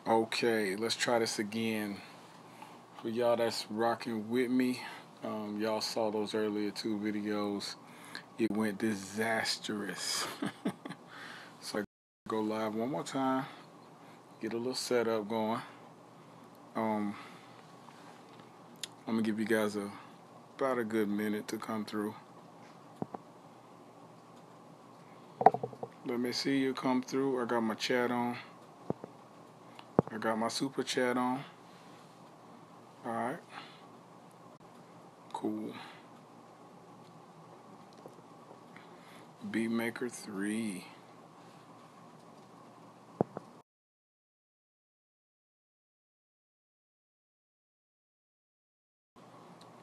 Okay, let's try this again. For y'all that's rocking with me, y'all saw those earlier two videos. It went disastrous. So I go live one more time, get a little setup going. I'm gonna give you guys about a good minute to come through. Let me see you come through. I got my chat on. I got my super chat on. Alright. Cool. Beatmaker 3.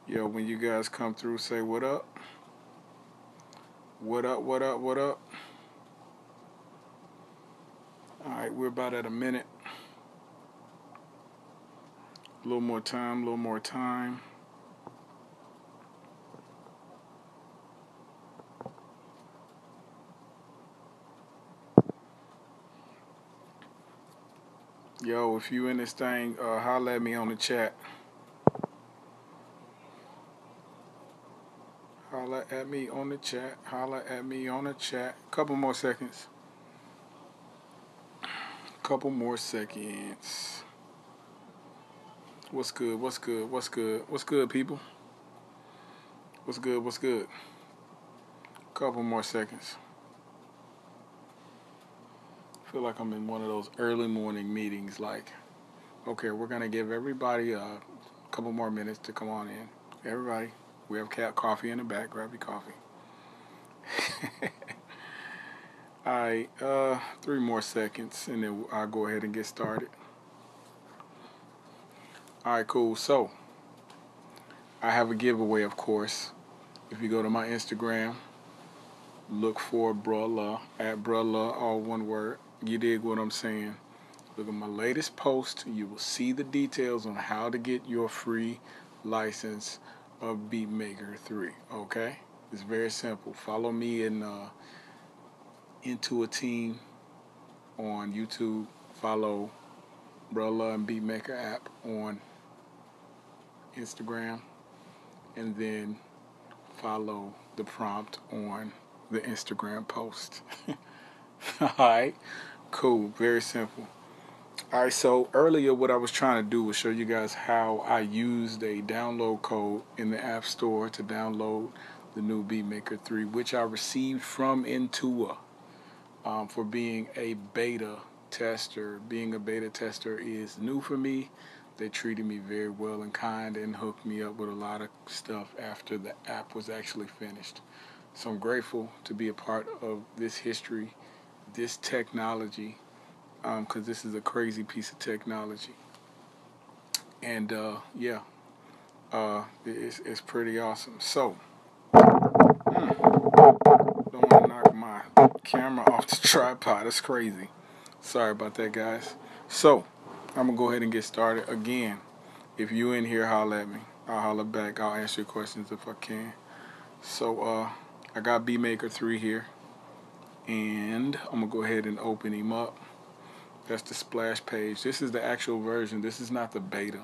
Yo, when you guys come through, say what up. What up, what up, what up? Alright, we're about at a minute. A little more time, a little more time. Yo, if you in this thing, holla at me on the chat. Holla at me on the chat. Holla at me on the chat. Couple more seconds. Couple more seconds. What's good? What's good? What's good? What's good, people? What's good? What's good? Couple more seconds. Feel like I'm in one of those early morning meetings. Like, okay, we're gonna give everybody a couple more minutes to come on in. Everybody, we have coffee in the back. Grab your coffee. Alright, 3 more seconds, and then I'll go ahead and get started. Alright, cool. So, I have a giveaway, of course. If you go to my Instagram, look for Bruh at Bruh, all one word. You dig what I'm saying? Look at my latest post. You will see the details on how to get your free license of Beatmaker 3. Okay? It's very simple. Follow me in Into a Team on YouTube. Follow Bruh and Beatmaker app on Instagram. And then follow the prompt on the Instagram post. Alright? Cool. Very simple. Alright, so earlier what I was trying to do was show you guys how I used a download code in the App Store to download the new Beatmaker 3, which I received from Intua for being a beta tester. Being a beta tester is new for me. They treated me very well and kind and hooked me up with a lot of stuff after the app was actually finished. So I'm grateful to be a part of this history, this technology, because this is a crazy piece of technology. And yeah, it's pretty awesome. So, don't want to knock my camera off the tripod. That's crazy. Sorry about that, guys. So, I'm going to go ahead and get started. Again, if you in here, holler at me. I'll holler back. I'll answer your questions if I can. So, I got Beatmaker 3 here. And I'm going to go ahead and open him up. That's the splash page. This is the actual version. This is not the beta.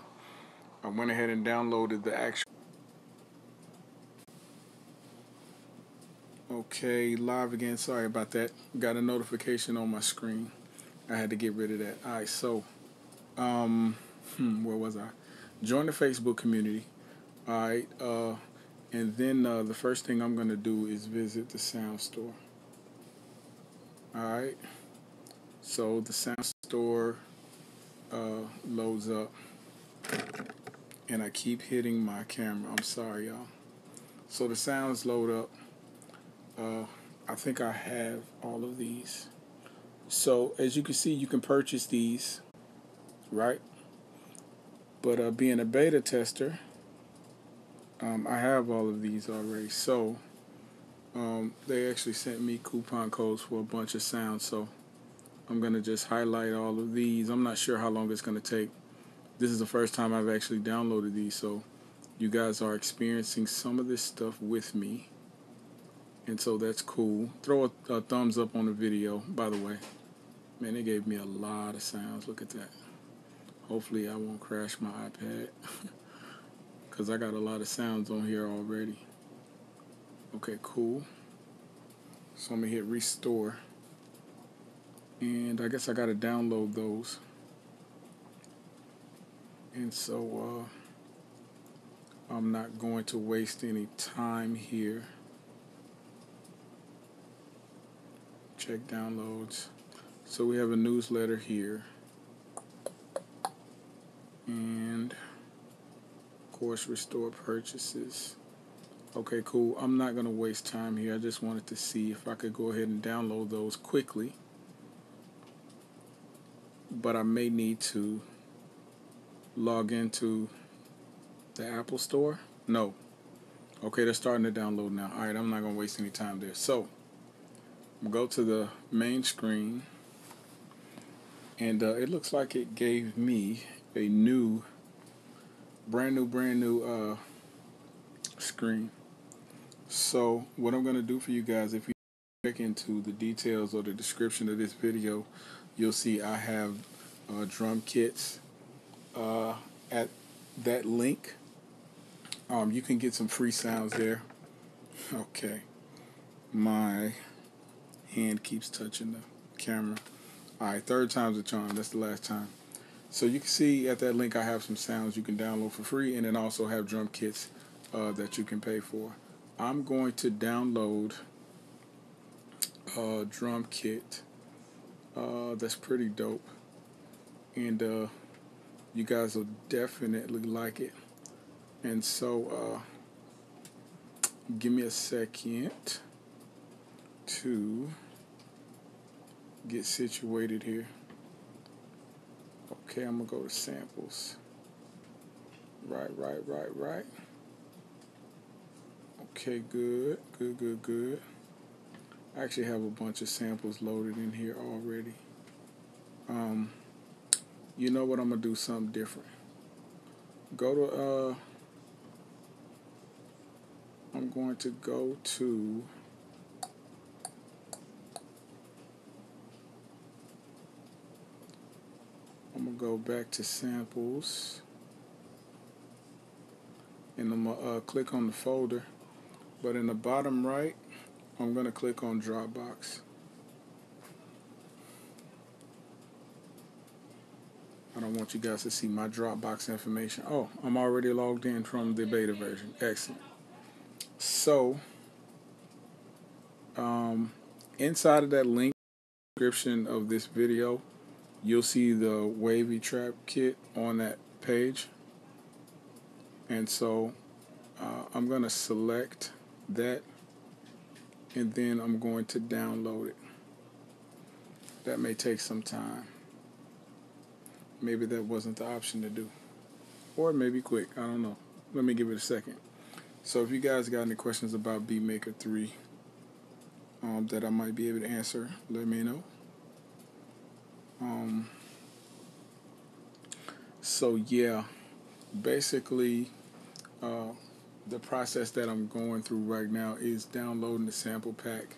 I went ahead and downloaded the actual. Okay, live again. Sorry about that. Got a notification on my screen. I had to get rid of that. Alright, so where was I? Join the Facebook community. Alright, and then the first thing I'm gonna do is visit the sound store. Alright. So the sound store loads up. And I keep hitting my camera. I'm sorry, y'all. So the sounds load up. I think I have all of these. So as you can see, you can purchase these, right? But being a beta tester, I have all of these already. So they actually sent me coupon codes for a bunch of sounds. So I'm going to just highlight all of these. I'm not sure how long it's going to take. This is the first time I've actually downloaded these. So you guys are experiencing some of this stuff with me. And so that's cool. Throw a thumbs up on the video, by the way. Man, they gave me a lot of sounds. Look at that. Hopefully I won't crash my iPad because I got a lot of sounds on here already. Okay, cool. So I'm gonna hit restore, and I guess I gotta download those. And so I'm not going to waste any time here. Check downloads. So we have a newsletter here, and of course restore purchases. Okay, cool. I'm not going to waste time here. I just wanted to see if I could go ahead and download those quickly. But I may need to log into the Apple Store. No. Okay, they're starting to download now. Alright, I'm not going to waste any time there. So, go to the main screen. And it looks like it gave me a brand new screen. So what I'm going to do for you guys, if you check into the details or the description of this video, you'll see I have drum kits at that link. You can get some free sounds there. Okay, my hand keeps touching the camera. Alright, third time's a charm. That's the last time. So you can see at that link I have some sounds you can download for free, and then also have drum kits that you can pay for. I'm going to download a drum kit that's pretty dope, and you guys will definitely like it. And so give me a second to get situated here. Okay, I'm gonna go to samples. Right. Okay, good. I actually have a bunch of samples loaded in here already. You know what? I'm gonna do something different. Go to I'm going to go to I'm gonna go back to samples, and I'm gonna click on the folder, but in the bottom right I'm gonna click on Dropbox. I don't want you guys to see my Dropbox information. Oh, I'm already logged in from the beta version. Excellent. So inside of that link description of this video, you'll see the wavy trap kit on that page. And so I'm going to select that, and then I'm going to download it. That may take some time. Maybe that wasn't the option to do. Or it may be quick. I don't know. Let me give it a second. So if you guys got any questions about Beatmaker 3 that I might be able to answer, let me know. So yeah, basically the process that I'm going through right now is downloading the sample pack,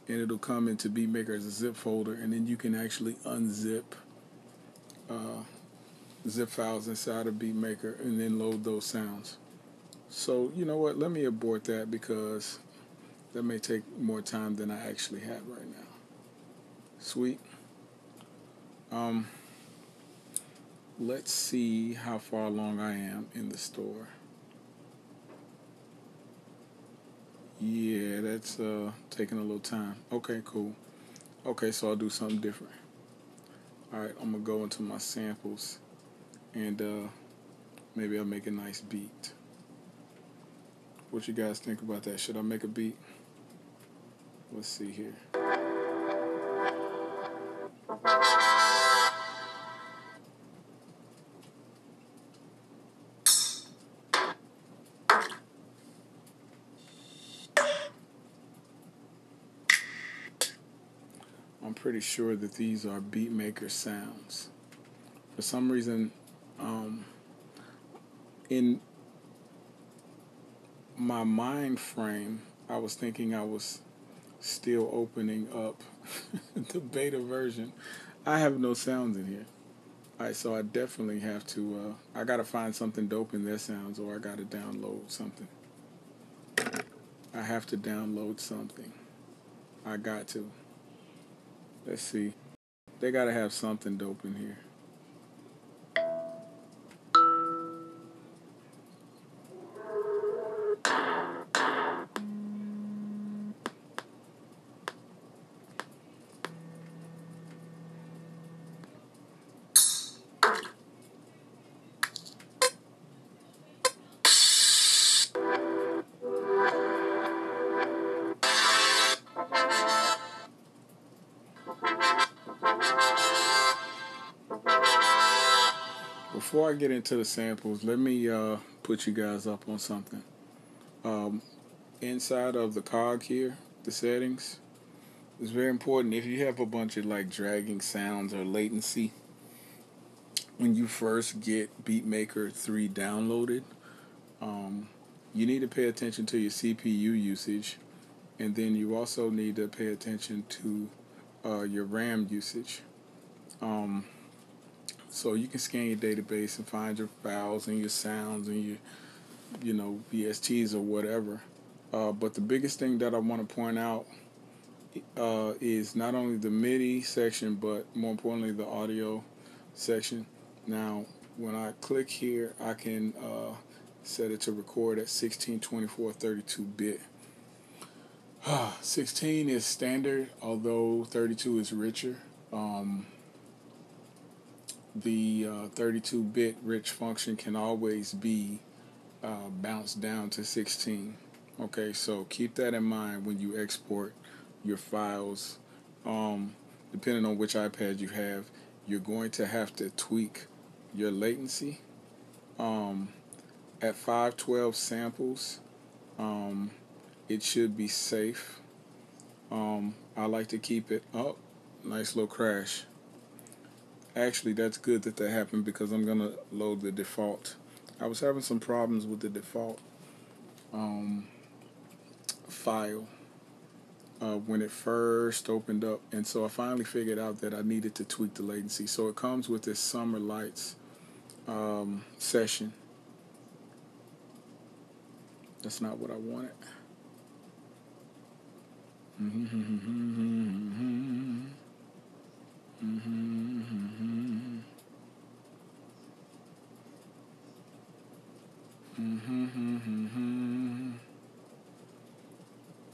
and it'll come into Beatmaker as a zip folder, and then you can actually unzip zip files inside of Beatmaker and then load those sounds. So you know what, let me abort that because that may take more time than I actually have right now. Sweet. Let's see how far along I am in the store. Yeah, that's taking a little time. Okay, cool. Okay, so I'll do something different. Alright, I'm gonna go into my samples, and maybe I'll make a nice beat. What you guys think about that? Should I make a beat? Let's see here. I'm pretty sure that these are Beatmaker sounds. For some reason, in my mind frame, I was thinking I was still opening up the beta version. I have no sounds in here. Alright, so I definitely have to, I gotta find something dope in their sounds, or I gotta download something. I have to download something. I got to. Let's see. They gotta have something dope in here. Before I get into the samples, let me put you guys up on something. Inside of the cog here, the settings, it's very important if you have a bunch of like dragging sounds or latency. When you first get Beatmaker 3 downloaded, you need to pay attention to your CPU usage, and then you also need to pay attention to your RAM usage. So you can scan your database and find your files and your sounds and your, VSTs or whatever. But the biggest thing that I want to point out is not only the MIDI section, but more importantly the audio section. Now, when I click here, I can set it to record at 16, 24, 32-bit. 16 is standard, although 32 is richer. The 32-bit rich function can always be bounced down to 16. Okay, so keep that in mind when you export your files. Depending on which iPad you have, you're going to have to tweak your latency. At 512 samples, it should be safe. I like to keep it up. Nice little crash. Actually, that's good that happened, because I'm gonna load the default. I was having some problems with the default file when it first opened up, and so I finally figured out that I needed to tweak the latency. So it comes with this Summer Lights session. That's not what I wanted.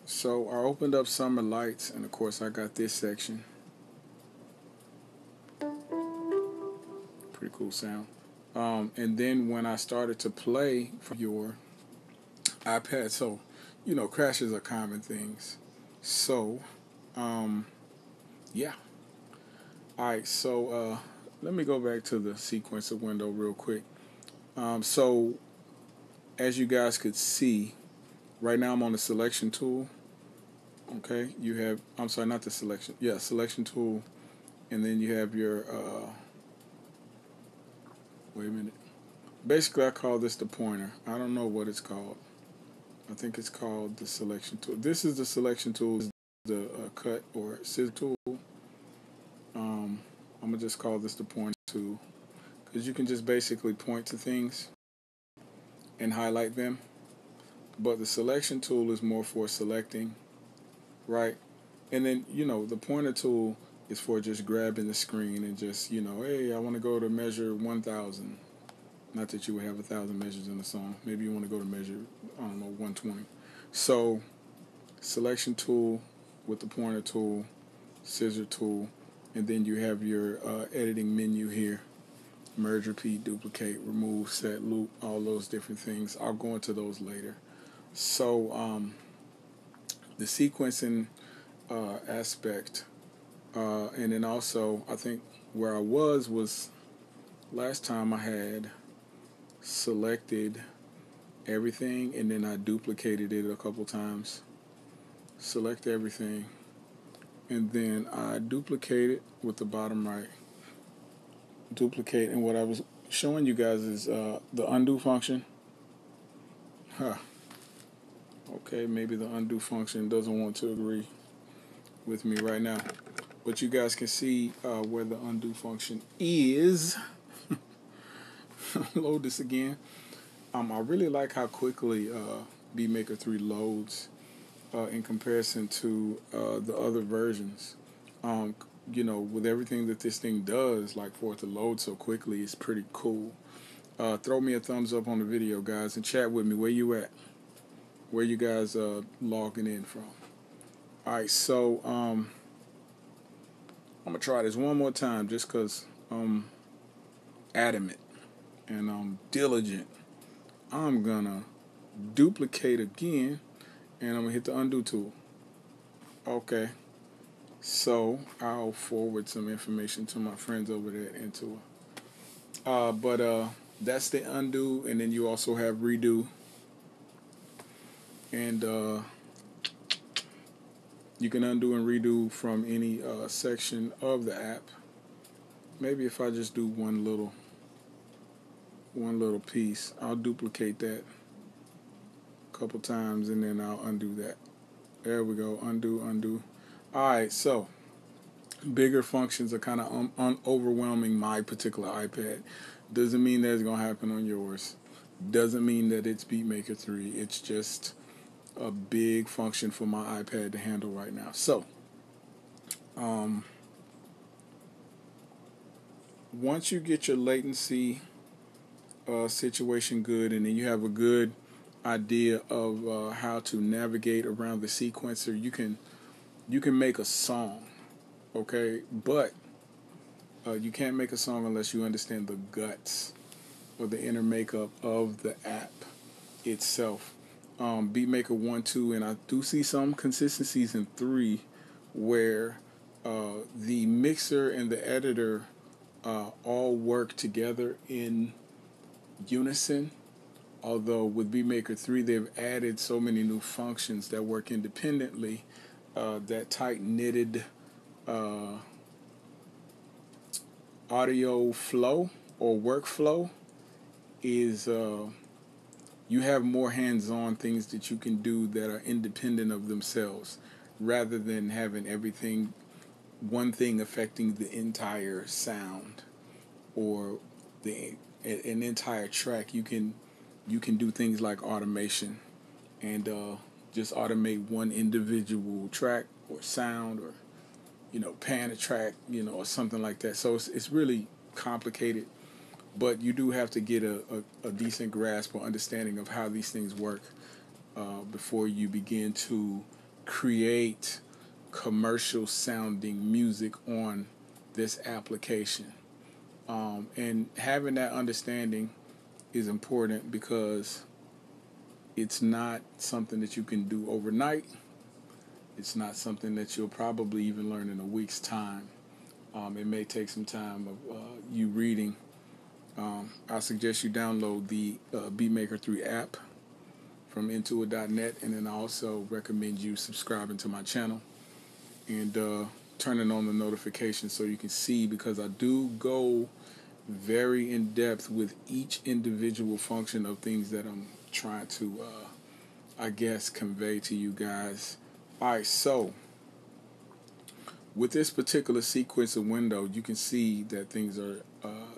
So I opened up Summer Lights, and of course I got this section. Pretty cool sound. And then when I started to play for your iPad, so crashes are common things. So yeah. Alright, so let me go back to the sequencer window real quick. So as you guys could see, right now I'm on the selection tool. Okay, you have, I'm sorry, not the selection, selection tool, and then you have your wait a minute. Basically, I call this the pointer. I don't know what it's called. I think it's called the selection tool. This is the selection tool, the cut or scissor tool. I'm gonna just call this the pointer tool, because you can just basically point to things and highlight them. But the selection tool is more for selecting, right? And then the pointer tool is for just grabbing the screen and just hey, I want to go to measure 1,000. Not that you would have 1,000 measures in a song. Maybe you want to go to measure, I don't know, 120. So selection tool with the pointer tool, scissor tool, and then you have your editing menu here. Merge, repeat, duplicate, remove, set, loop, all those different things. I'll go into those later. So the sequencing aspect, and then also I think where I was last time I had selected everything and then I duplicated it a couple times. Select everything, and then I duplicate it with the bottom right. Duplicate, and what I was showing you guys is the undo function. Okay, maybe the undo function doesn't want to agree with me right now, but you guys can see where the undo function is. load this again. I really like how quickly Beatmaker 3 loads in comparison to the other versions. You know, with everything that this thing does, like for it to load so quickly, it's pretty cool. Throw me a thumbs up on the video, guys, and chat with me. Where you at? Where you guys logging in from? Alright, so I'm gonna try this one more time just because I'm adamant and I'm diligent. I'm gonna duplicate again and I'm gonna hit the undo tool. Okay, so I'll forward some information to my friends over there into it. That's the undo, and then you also have redo, and you can undo and redo from any section of the app. Maybe if I just do one little piece, I'll duplicate that a couple times and then I'll undo that. There we go, undo, undo. Alright, so bigger functions are kind of overwhelming my particular iPad. Doesn't mean that it's going to happen on yours. Doesn't mean that it's Beatmaker 3. It's just a big function for my iPad to handle right now. So, once you get your latency situation good, and then you have a good idea of how to navigate around the sequencer, you can make a song, okay? But you can't make a song unless you understand the guts or the inner makeup of the app itself. Beatmaker 1, 2, and I do see some consistencies in 3 where the mixer and the editor all work together in unison. Although with Beatmaker 3 they've added so many new functions that work independently, that tight-knitted audio flow or workflow is you have more hands-on things that you can do that are independent of themselves, rather than having one thing affecting the entire sound or an entire track. You can do things like automation and just automate one individual track or sound, or pan a track, or something like that. So it's really complicated, but you do have to get a decent grasp or understanding of how these things work before you begin to create commercial sounding music on this application. And having that understanding is important because it's not something that you can do overnight. It's not something that you'll probably even learn in a week's time. It may take some time of you reading. I suggest you download the Beatmaker 3 app from intuit.net, and then I also recommend you subscribing to my channel and turning on the notifications so you can see, because I do go very in depth with each individual function of things that I'm trying to I guess convey to you guys. Alright, so with this particular sequencer window, you can see that things are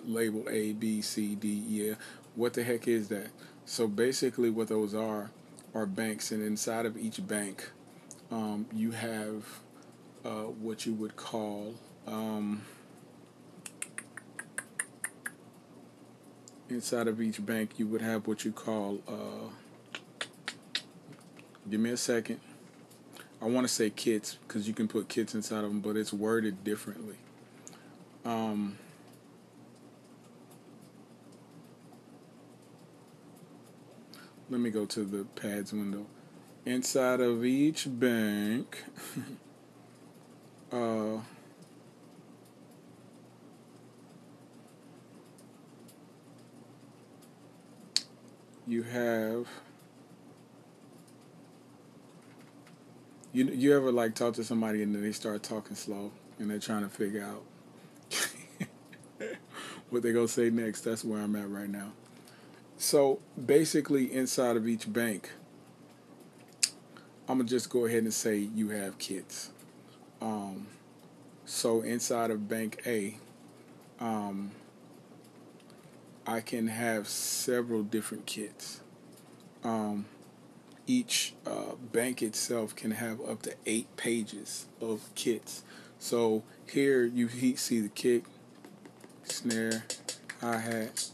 labeled A, B, C, D, E. What the heck is that? So basically what those are banks, and inside of each bank you have what you would call inside of each bank you would have what you call give me a second. I want to say kits, because you can put kits inside of them, but it's worded differently. Let me go to the pads window. Inside of each bank, you have, you ever like talk to somebody and then they start talking slow and they're trying to figure out what they're gonna say next? That's where I'm at right now. So basically inside of each bank, I'm gonna just go ahead and say you have kits. So inside of bank A, I can have several different kits. Each bank itself can have up to 8 pages of kits. So here you see the kick, snare, hi-hat,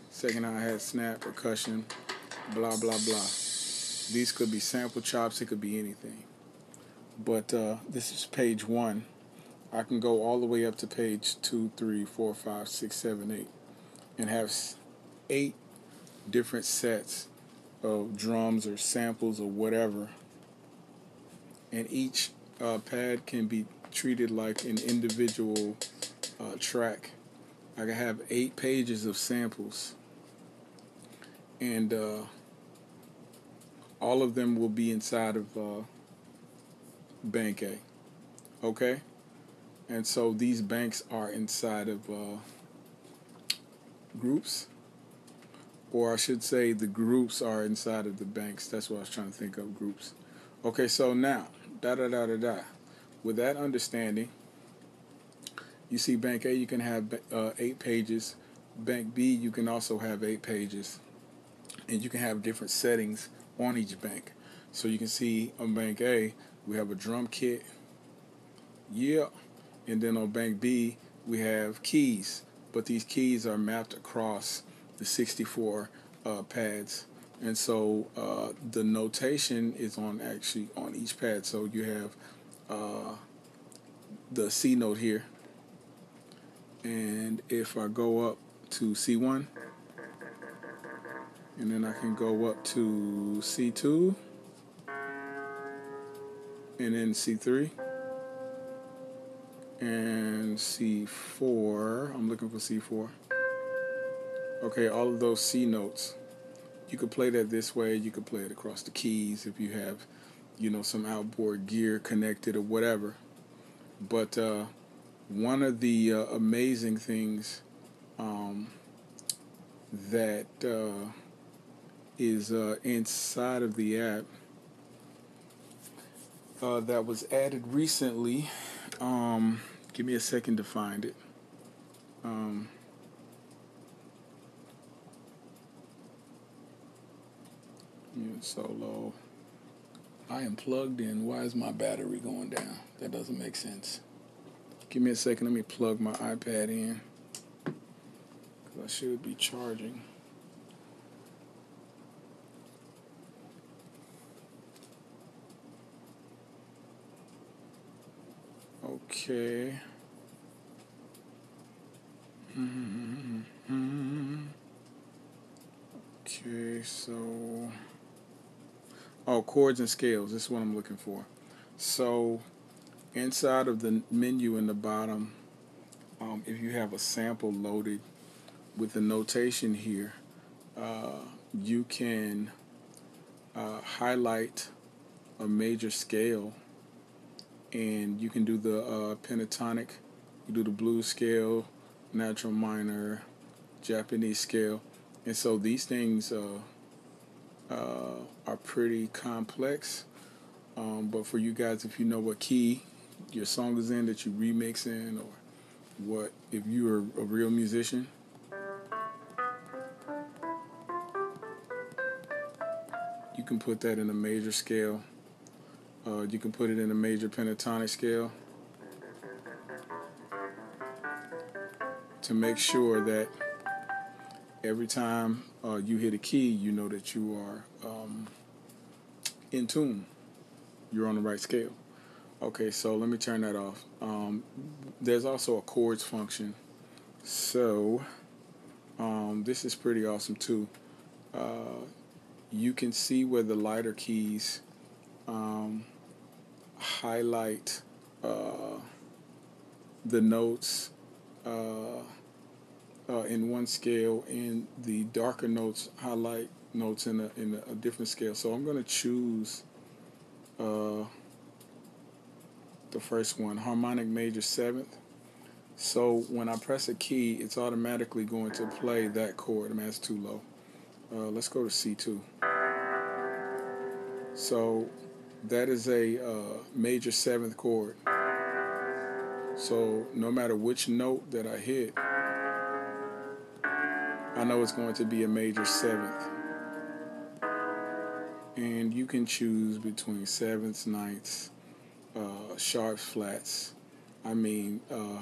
second hi-hat, snap, percussion, blah, blah, blah. These could be sample chops, it could be anything. But this is page 1. I can go all the way up to page 2, 3, 4, 5, 6, 7, 8, and have 8 different sets of drums or samples or whatever. And each pad can be treated like an individual track. I can have 8 pages of samples, and all of them will be inside of Bank A. Okay? And so these banks are inside of groups, or I should say the groups are inside of the banks. That's what I was trying to think of, groups. Okay, so now, with that understanding, you see Bank A, you can have 8 pages. Bank B, you can also have 8 pages. And you can have different settings on each bank. So you can see on Bank A, we have a drum kit. Yeah. And then on Bank B, we have keys. But these keys are mapped across the 64 pads. And so the notation is actually on each pad. So you have the C note here. And if I go up to C1, and then I can go up to C2, and then C3, and C4. I'm looking for C4. Okay, all of those C notes. You could play that this way. You could play it across the keys if you have, some outboard gear connected or whatever. But one of the amazing things that is inside of the app that was added recently. Give me a second to find it. Solo. I am plugged in. Why is my battery going down? That doesn't make sense. Give me a second. Let me plug my iPad in, because I should be charging. Okay. Okay, so... Oh, chords and scales. This is what I'm looking for. So, inside of the menu in the bottom, if you have a sample loaded with the notation here, you can highlight a major scale, and you can do the pentatonic, you do the blues scale, natural minor, Japanese scale. And so these things are pretty complex, but for you guys, if you know what key your song is in that you remix in, or what, if you are a real musician, you can put that in a major scale. You can put it in a major pentatonic scale to make sure that every time you hit a key, you know that you are in tune. You're on the right scale. Okay, so let me turn that off. There's also a chords function. So this is pretty awesome too. You can see where the lighter keys highlight the notes in one scale, and the darker notes highlight notes in a different scale. So I'm going to choose the first one, harmonic major 7th. So when I press a key, it's automatically going to play that chord. I mean, that's too low. Let's go to C2. So that is a major 7th chord. So no matter which note that I hit, I know it's going to be a major seventh. And you can choose between sevenths, ninths, sharps, flats. I mean,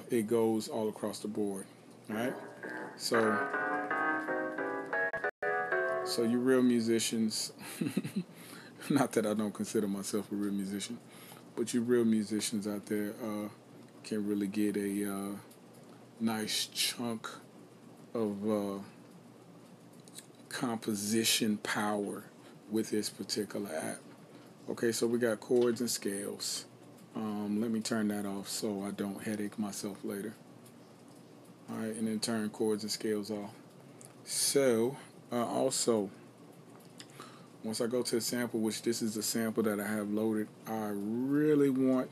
it goes all across the board. All right? So you real musicians, not that I don't consider myself a real musician, but you real musicians out there can really get a nice chunk of composition power with this particular app. Okay, so we got chords and scales. Let me turn that off so I don't headache myself later. All right, and then turn chords and scales off. So, also, once I go to the sample, which this is the sample that I have loaded, I really want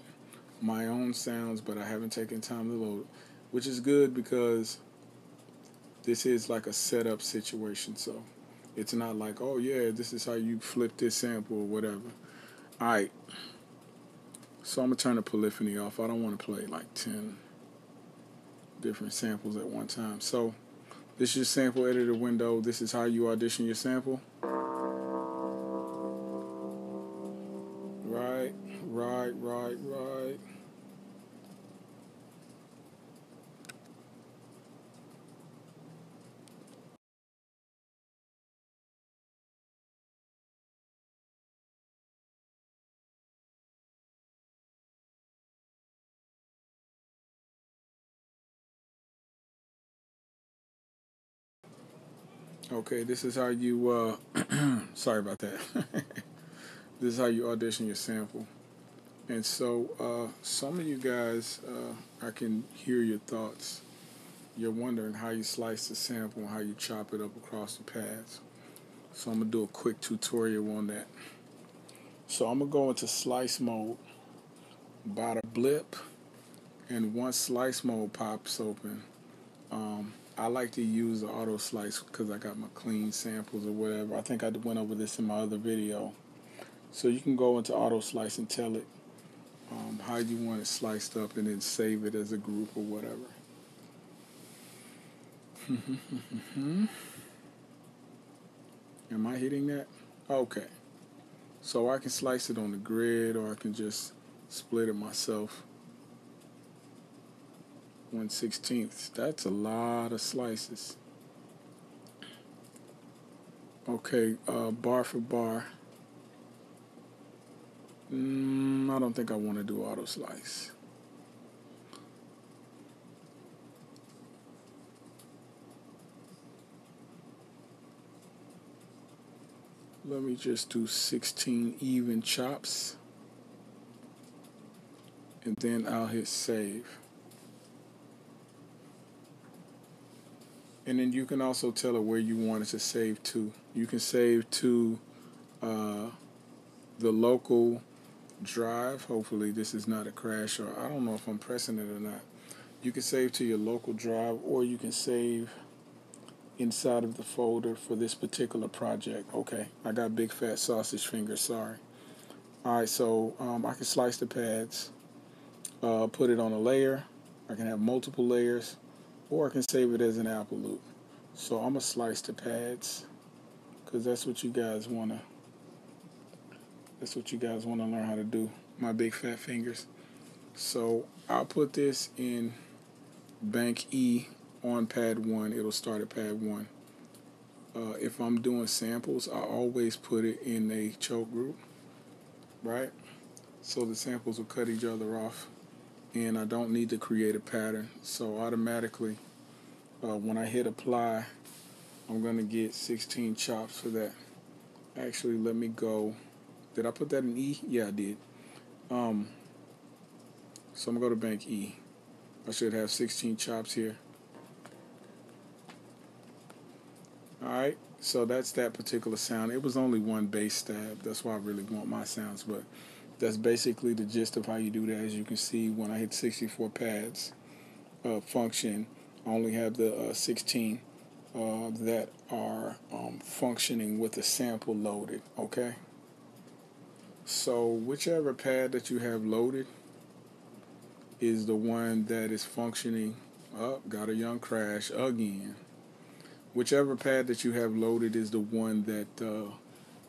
my own sounds, but I haven't taken time to load it, which is good because this is like a setup situation. So it's not like, oh yeah, this is how you flip this sample or whatever. All right. So I'm going to turn the polyphony off. I don't want to play like 10 different samples at one time. So this is your sample editor window. This is how you audition your sample. Right. Okay, this is how you, sorry about that. This is how you audition your sample. And so some of you guys, I can hear your thoughts. You're wondering how you slice the sample and how you chop it up across the pads. So I'm going to do a quick tutorial on that. So I'm going to go into slice mode, about a blip, and once slice mode pops open, I like to use the auto slice because I got my clean samples or whatever. I think I went over this in my other video. So you can go into auto slice and tell it how you want it sliced up and then save it as a group or whatever. Am I hitting that? Okay. So I can slice it on the grid or I can just split it myself. 1/16. That's a lot of slices. Okay, bar for bar. I don't think I want to do auto slice. Let me just do 16 even chops. And then I'll hit save. And then you can also tell it where you want it to save to. You can save to the local drive. Hopefully this is not a crash, or I don't know if I'm pressing it or not. You can save to your local drive, or you can save inside of the folder for this particular project. Okay, I got big fat sausage fingers, sorry. Alright, so I can slice the pads, put it on a layer. I can have multiple layers, or I can save it as an apple loop. So I'm gonna slice the pads because that's what you guys wanna learn how to do. My big fat fingers. So I'll put this in bank E on pad 1. It'll start at pad 1. If I'm doing samples, I always put it in a choke group, right? So the samples will cut each other off, and I don't need to create a pattern. So automatically, when I hit apply, I'm going to get 16 chops for that. Actually, let me go. Did I put that in E? Yeah, I did. So I'm going to go to bank E. I should have 16 chops here. Alright, so that's that particular sound. It was only one bass stab. That's why I really want my sounds, but that's basically the gist of how you do that. As you can see, when I hit 64 pads function, I only have the 16 that are functioning with the sample loaded, okay? So whichever pad that you have loaded is the one that is functioning. Oh, got a young crash again. whichever pad that you have loaded is the one that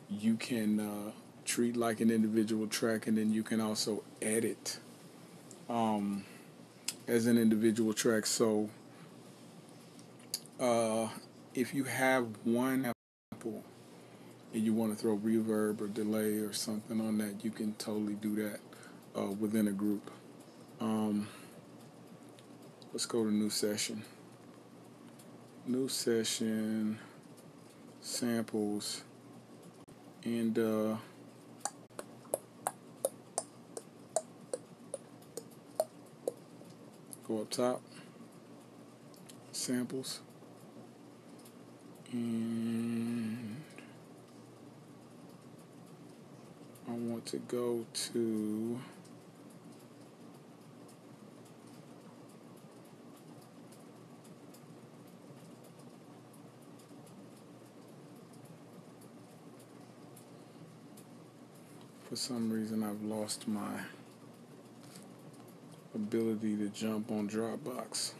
you can treat like an individual track, and then you can also edit as an individual track. So if you have one sample and you want to throw reverb or delay or something on that, you can totally do that within a group. Let's go to new session. New session, samples, and go up top, samples, and I want to go to for some reason I've lost my ability to jump on Dropbox.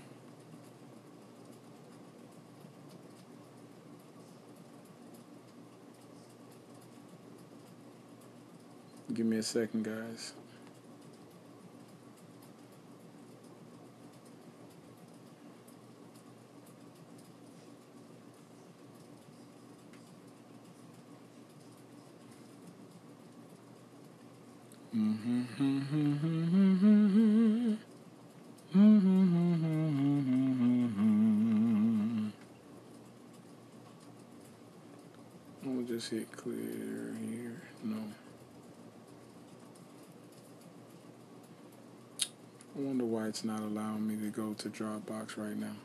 Give me a second, guys. I'll just hit clear here. No. I wonder why it's not allowing me to go to Dropbox right now.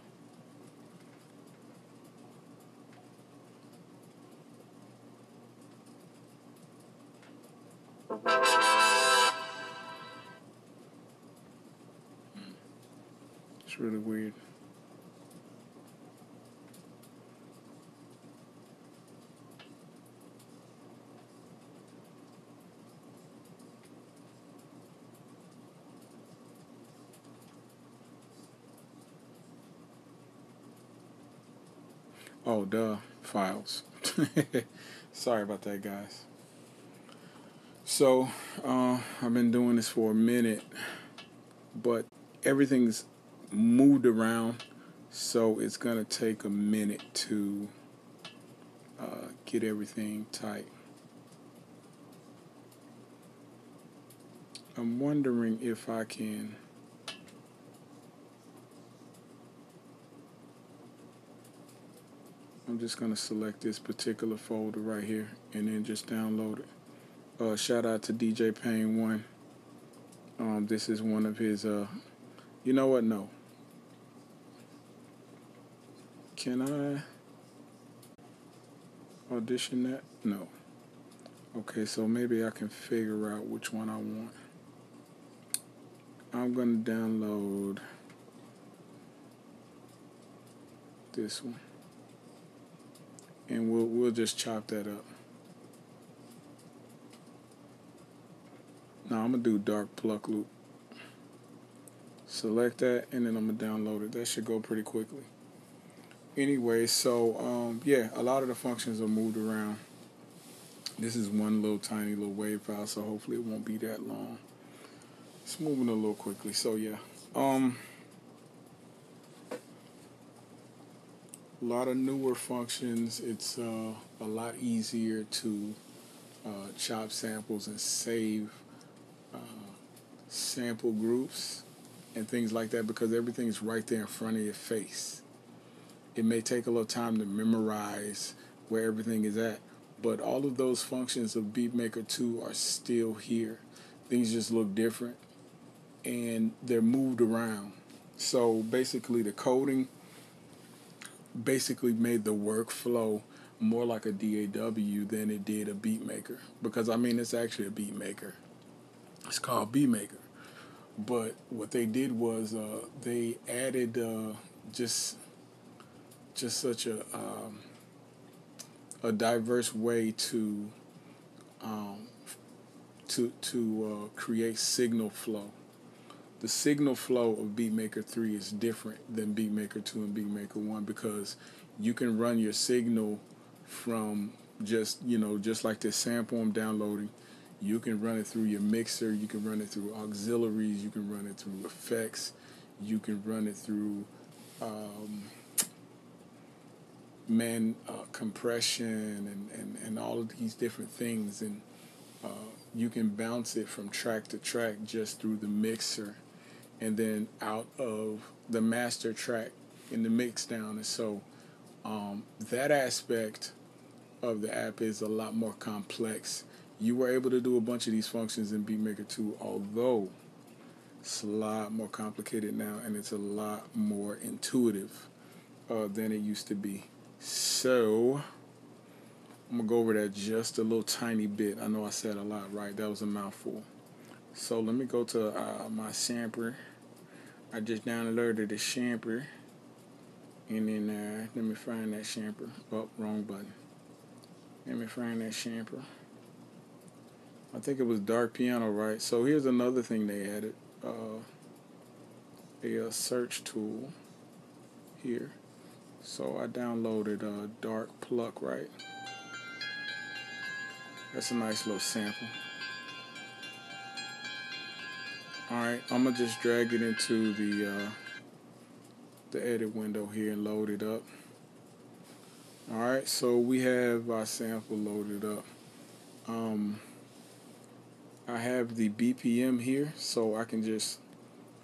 It's really weird. Oh, duh, files. Sorry about that, guys. So, I've been doing this for a minute, but everything's moved around, so it's gonna take a minute to get everything tight. I'm wondering if I can I'm just gonna select this particular folder right here and then just download it. Shout out to DJ Payne 1. This is one of his you know what? No. Can I audition that? No. Okay, so maybe I can figure out which one I want. I'm gonna download this one, and we'll just chop that up. Now I'm gonna do dark pluck loop. Select that, and then I'm gonna download it. That should go pretty quickly. Anyway, so yeah, a lot of the functions are moved around. This is one little tiny little wave file, so hopefully it won't be that long. It's moving a little quickly, so yeah. A lot of newer functions. It's a lot easier to chop samples and save sample groups and things like that because everything's right there in front of your face. It may take a little time to memorize where everything is at, but all of those functions of Beatmaker 2 are still here. Things just look different and they're moved around. So basically the coding basically made the workflow more like a DAW than it did a Beatmaker, because I mean it's actually a Beatmaker. It's called Beatmaker, but what they did was they added just such a diverse way to create signal flow. the signal flow of Beatmaker 3 is different than Beatmaker 2 and Beatmaker 1 because you can run your signal from just, just like this sample I'm downloading. You can run it through your mixer, you can run it through auxiliaries, you can run it through effects, you can run it through compression and all of these different things, and you can bounce it from track to track just through the mixer and then out of the master track in the mix down. And so that aspect of the app is a lot more complex. You were able to do a bunch of these functions in Beatmaker 2, although it's a lot more complicated now and it's a lot more intuitive than it used to be. So I'm going to go over that just a little tiny bit. I know I said a lot, right? That was a mouthful. So let me go to my sampler. I just downloaded the sampler. And then let me find that sampler. Oh, wrong button. Let me find that sampler. I think it was dark piano, right? So here's another thing they added. A search tool here. So I downloaded dark pluck, right? That's a nice little sample. Alright, I'm going to just drag it into the edit window here and load it up. Alright, so we have our sample loaded up. I have the BPM here, so I can just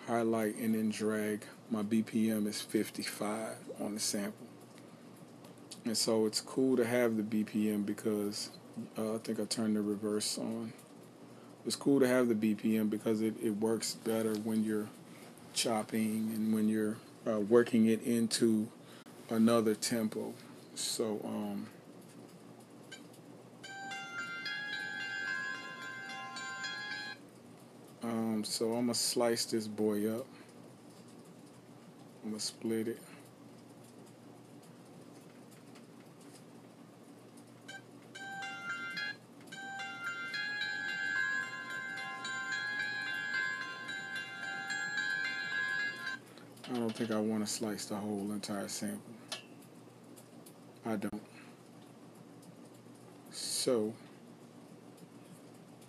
highlight and then drag. My BPM is 55 on the sample. And so it's cool to have the BPM because I think I turned the reverse on. It's cool to have the BPM because it works better when you're chopping and when you're working it into another tempo. So so I'm gonna slice this boy up. I'm gonna split it. I don't think I want to slice the whole entire sample. I don't. So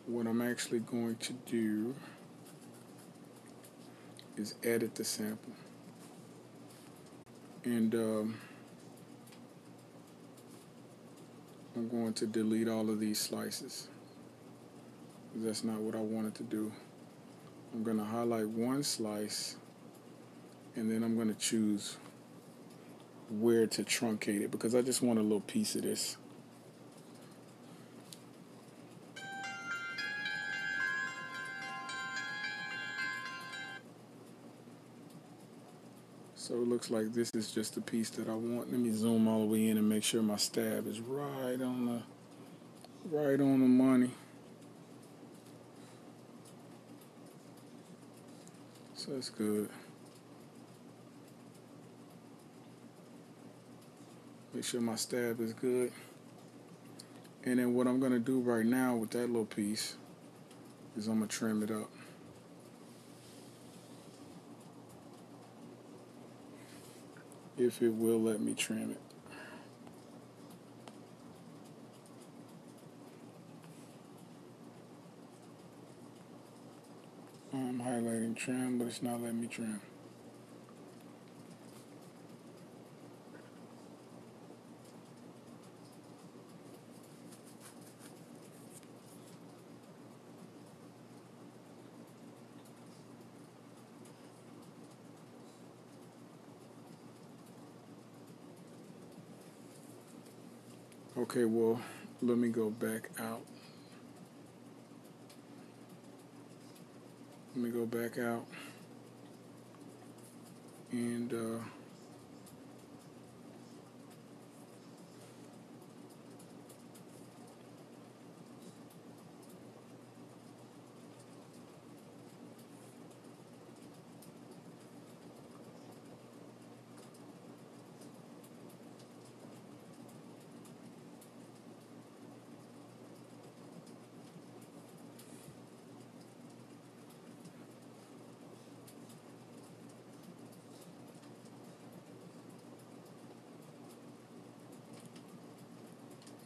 what I'm actually going to do is edit the sample. And I'm going to delete all of these slices. That's not what I wanted to do. I'm going to highlight one slice and then I'm going to choose where to truncate it because I just want a little piece of this. So it looks like this is just the piece that I want. Let me zoom all the way in and make sure my stab is right on the money. So that's good. Make sure my stab is good. And then what I'm going to do right now with that little piece is I'm going to trim it up. If it will let me trim it. I'm highlighting trim, but it's not letting me trim. Okay, well, let me go back out. Let me go back out and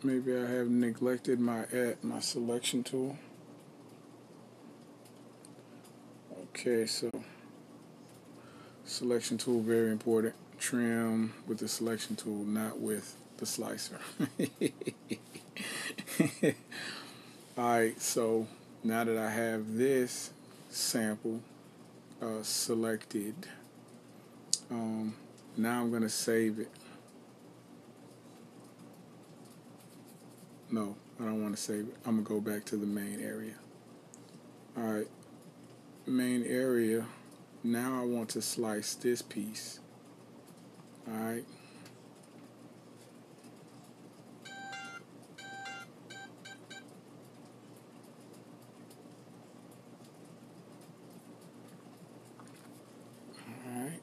maybe I have neglected my selection tool. Okay, so selection tool, very important. Trim with the selection tool, not with the slicer. Alright, so now that I have this sample selected, now I'm going to save it. No, I don't want to save it. I'm going to go back to the main area. Alright, main area. Now I want to slice this piece. Alright. Alright.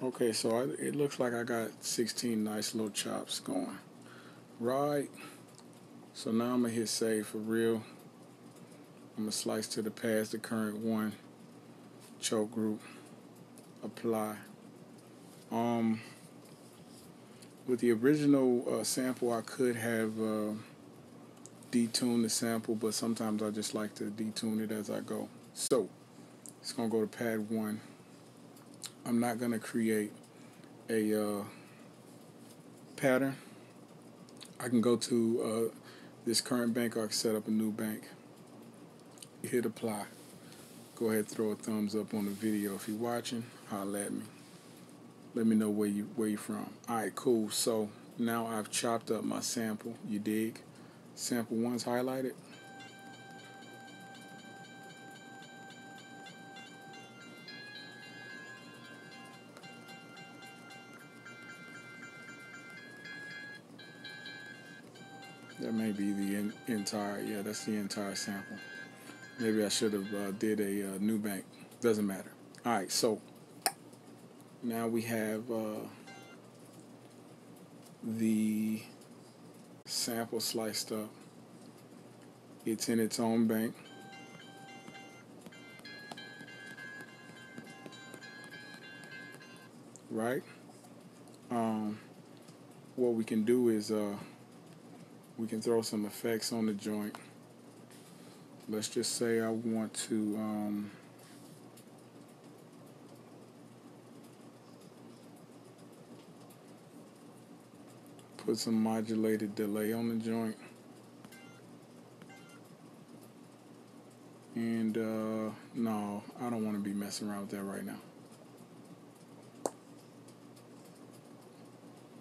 Okay, so it looks like I got 16 nice little chops going. Right. So now I'm going to hit save for real. I'm going to slice to the past the current one. Choke group. Apply. With the original sample, I could have detuned the sample, but sometimes I just like to detune it as I go. So, it's going to go to pad 1. I'm not going to create a pattern. I can go to this current bank, or I can set up a new bank. Hit apply. Go ahead, throw a thumbs up on the video if you're watching. Holla at me. Let me know where you're from. Alright, cool. So now I've chopped up my sample. You dig? Sample 1's highlighted. That may be the entire, yeah, that's the entire sample. Maybe I should have did a new bank. Doesn't matter. Alright, so now we have the sample sliced up. It's in its own bank. Right? What we can do is we can throw some effects on the joint. Let's just say I want to put some modulated delay on the joint. And no, I don't want to be messing around with that right now.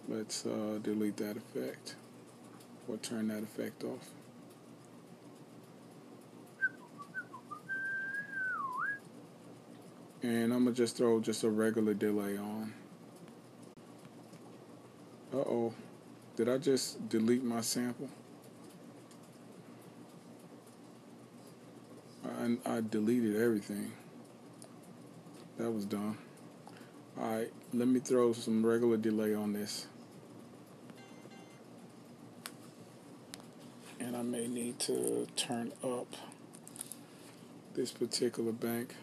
Let's delete that effect, or turn that effect off. And I'm going to just throw just a regular delay on. Uh-oh. Did I just delete my sample? I deleted everything. That was dumb. Alright, let me throw some regular delay on this. And I may need to turn up this particular bank.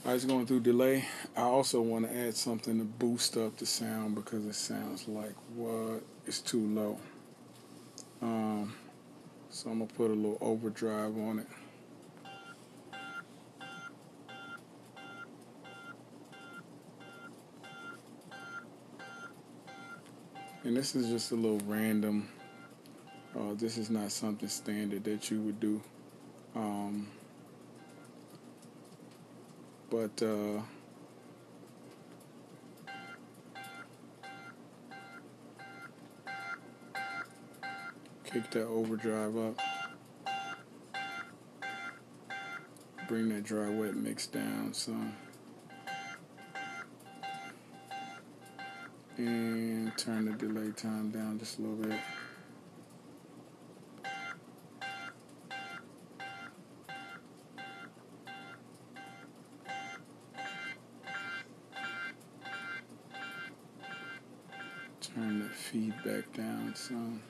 I was going through delay. I also want to add something to boost up the sound because it sounds like what? It's too low. So I'm going to put a little overdrive on it. And this is just a little random. This is not something standard that you would do. But kick that overdrive up. Bring that dry wet mix down some. And turn the delay time down just a little bit. Turn the feedback down some.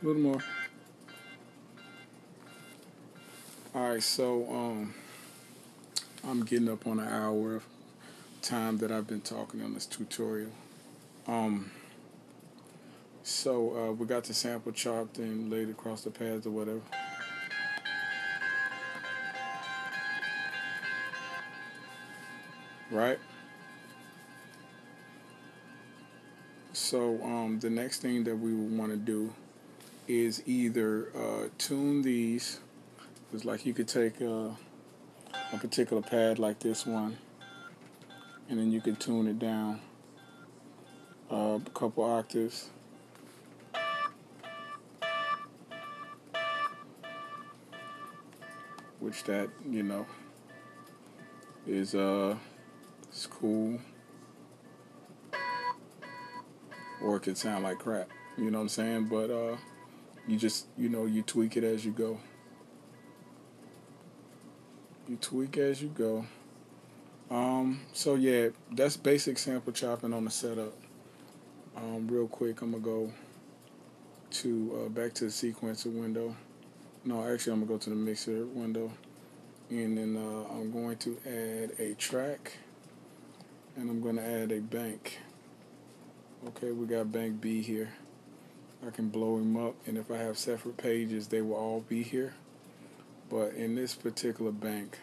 A little more. Alright, so I'm getting up on an hour of time that I've been talking on this tutorial. So we got the sample chopped and laid across the pads or whatever. Right? So the next thing that we would want to do is either tune these. It's like you could take a particular pad like this one, and then you can tune it down a couple octaves. Which that, you know, is it's cool. Or it could sound like crap. You know what I'm saying? But you just, you know, you tweak it as you go. You tweak as you go. So yeah, that's basic sample chopping on the setup. Real quick, I'm gonna go to back to the sequencer window. No, actually, I'm gonna go to the mixer window, and then I'm going to add a track, and I'm gonna add a bank. Okay, we got bank B here. I can blow him up, and if I have separate pages, they will all be here. But in this particular bank,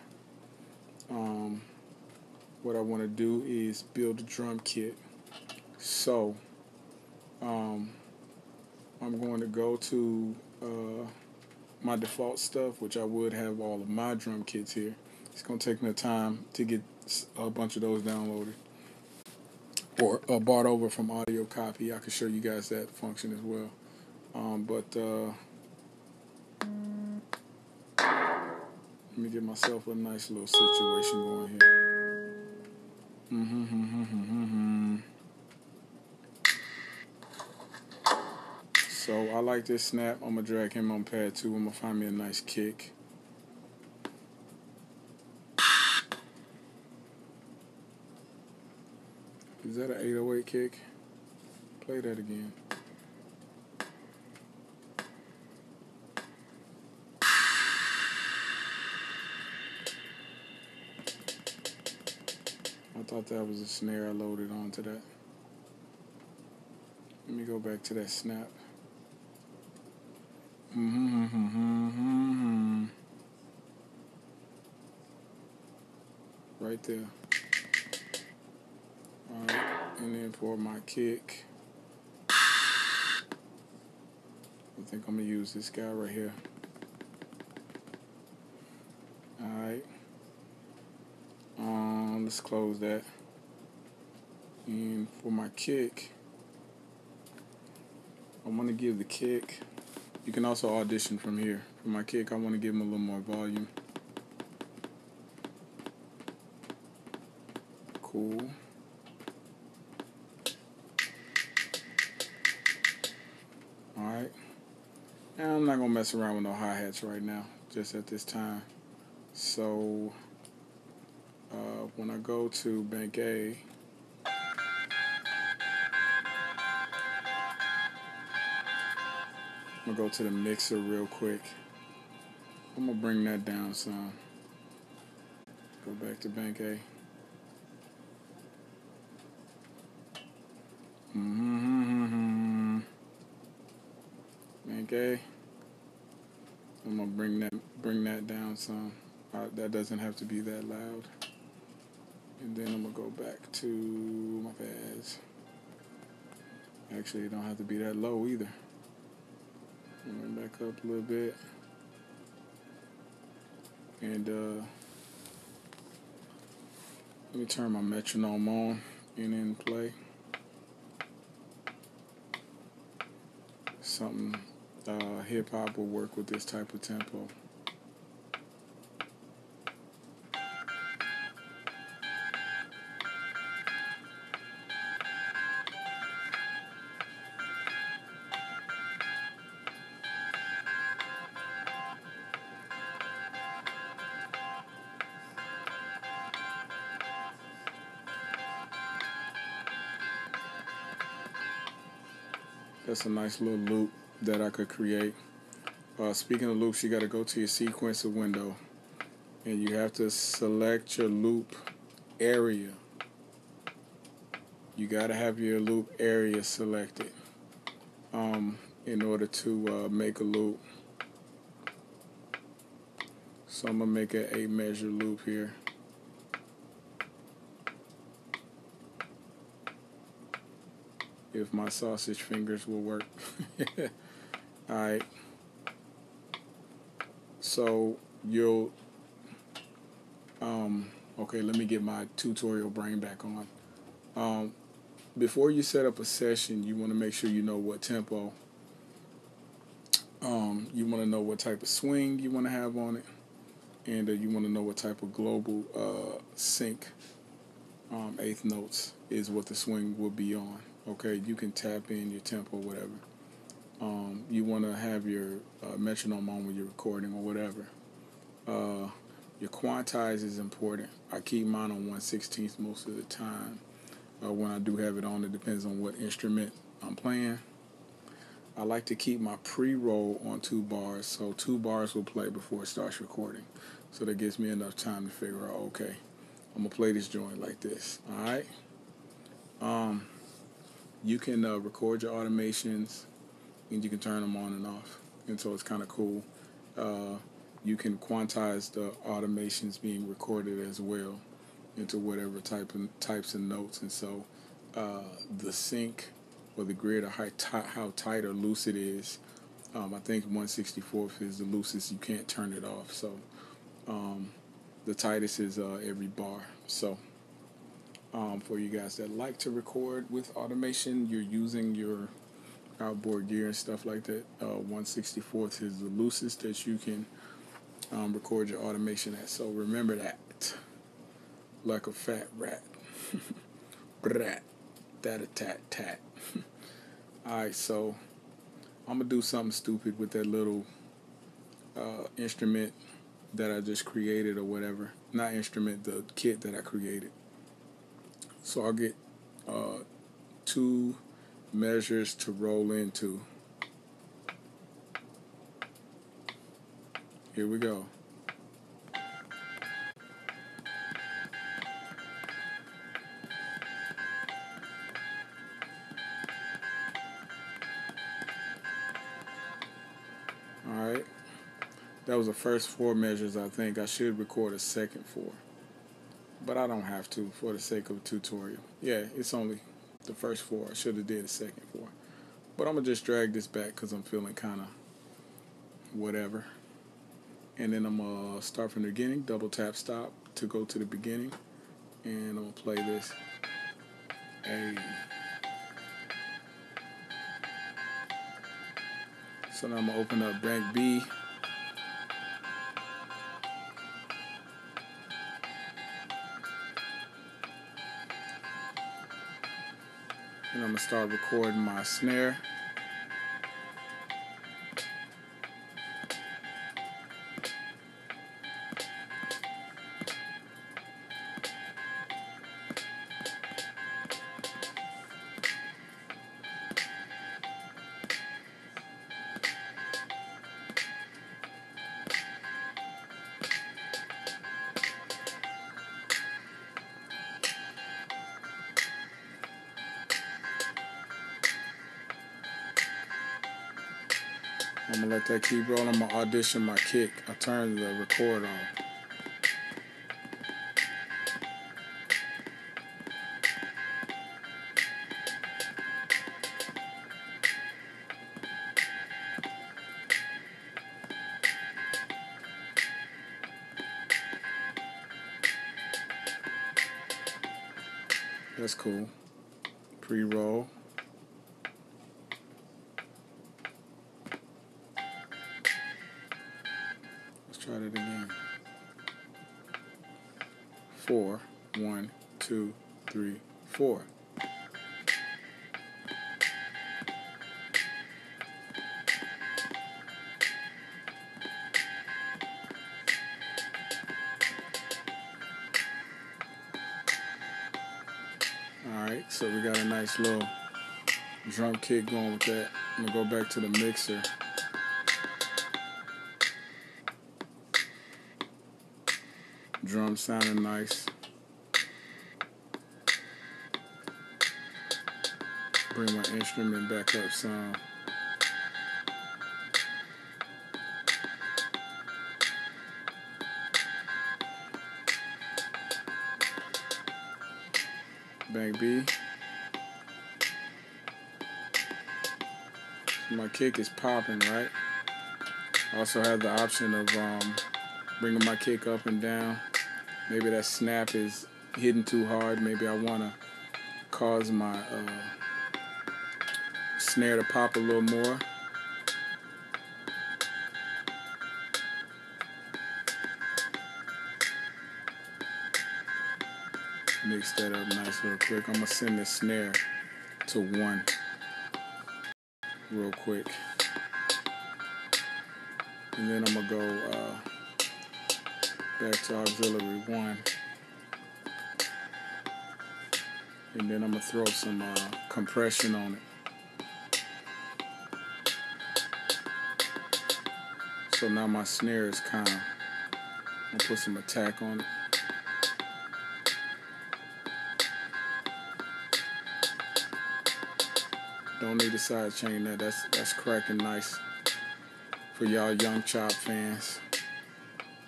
what I want to do is build a drum kit. So I'm going to go to my default stuff, which I would have all of my drum kits here. It's going to take me time to get a bunch of those downloaded or bought over from Audio Copy. I can show you guys that function as well. Let me get myself a nice little situation going here. So I like this snap. I'm going to drag him on pad 2. I'm going to find me a nice kick. Is that an 808 kick? Play that again. I thought that was a snare I loaded onto that. Let me go back to that snap. Right there. Alright, and then for my kick, I think I'm going to use this guy right here. Alright. Let's close that. And for my kick, I want to give the kick. You can also audition from here. For my kick, I want to give him a little more volume. Cool. Alright. And I'm not going to mess around with no hi-hats right now, just at this time. So, when I go to Bank A, I'm going to go to the mixer real quick. I'm going to bring that down some. Go back to Bank A. Okay. I'm gonna bring that down some. That doesn't have to be that loud. And then I'm gonna go back to my pads. Actually, it don't have to be that low either. Bring back up a little bit. And let me turn my metronome on and then play. Something hip hop will work with this type of tempo. That's a nice little loop that I could create. Speaking of loops, you got to go to your sequencer window and you have to select your loop area. You got to have your loop area selected in order to make a loop. So I'm going to make an 8 measure loop here. If my sausage fingers will work. Alright. So you'll okay, let me get my tutorial brain back on. Before you set up a session, you want to make sure you know what tempo. You want to know what type of swing you want to have on it, and you want to know what type of global sync, eighth notes is what the swing will be on. Okay, you can tap in your tempo, whatever. You want to have your metronome on when you're recording or whatever. Your quantize is important. I keep mine on 1/16 most of the time. When I do have it on, it depends on what instrument I'm playing. I like to keep my pre-roll on 2 bars, so 2 bars will play before it starts recording. So that gives me enough time to figure out, okay, I'm going to play this joint like this, alright? You can record your automations, and you can turn them on and off, and so it's kind of cool. You can quantize the automations being recorded as well into whatever types of notes, and so the sync or the grid or how tight or loose it is. I think 1/64 is the loosest. You can't turn it off. So the tightest is every bar. So for you guys that like to record with automation, you're using your outboard gear and stuff like that, 1/64 is the loosest that you can record your automation at. So remember that. Like a fat rat. Rat. Tat. Alright, so I'm going to do something stupid with that little instrument that I just created or whatever. Not instrument, the kit that I created. So I'll get 2 measures to roll into. Here we go. Alright. That was the first 4 measures, I think. I should record a second 4. But I don't have to for the sake of a tutorial. Yeah, it's only the first 4. I should have did a second 4. But I'm going to just drag this back because I'm feeling kind of whatever. And then I'm going to start from the beginning, double tap stop to go to the beginning. And I'm going to play this. A. So now I'm going to open up bank B. And I'm going to start recording my snare. I'm gonna let that keep rolling. I'm gonna audition my kick. I turned the record off. That's cool. Pre-roll. Let's try that again. 4, 1, 2, 3, 4. Alright, so we got a nice little drum kit going with that. I'm gonna go back to the mixer. Drum sounding nice. Bring my instrument back up some. Bank B. So my kick is popping, right? I also have the option of bringing my kick up and down. Maybe that snap is hitting too hard. Maybe I want to cause my snare to pop a little more. Mix that up nice real quick. I'm going to send the snare to 1 real quick. And then I'm going to go back to auxiliary 1. And then I'm going to throw some compression on it. So now my snare is kind of, I'm going to put some attack on it. Don't need to side chain that. That's cracking nice for y'all Young Chop fans.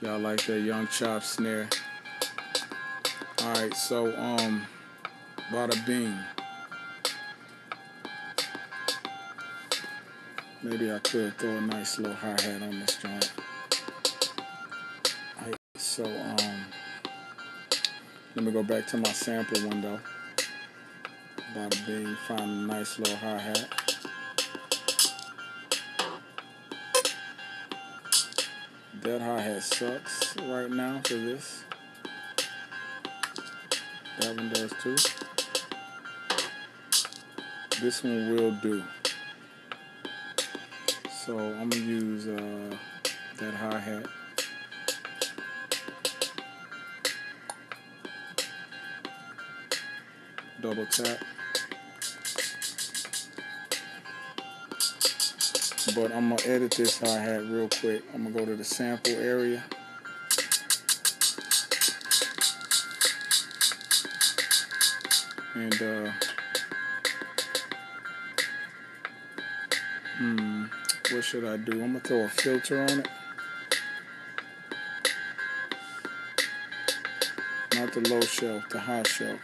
Y'all like that Young Chop snare. Alright, so bada bing. Maybe I could throw a nice little hi-hat on this joint. Alright, so let me go back to my sample window. Bada bing, find a nice little hi-hat. That hi-hat sucks right now for this. That one does too. This one will do. So I'm gonna use that hi-hat. Double tap. But I'm gonna edit this hi-hat real quick. I'm gonna go to the sample area. And what should I do? I'm gonna throw a filter on it. Not the low shelf, the high shelf.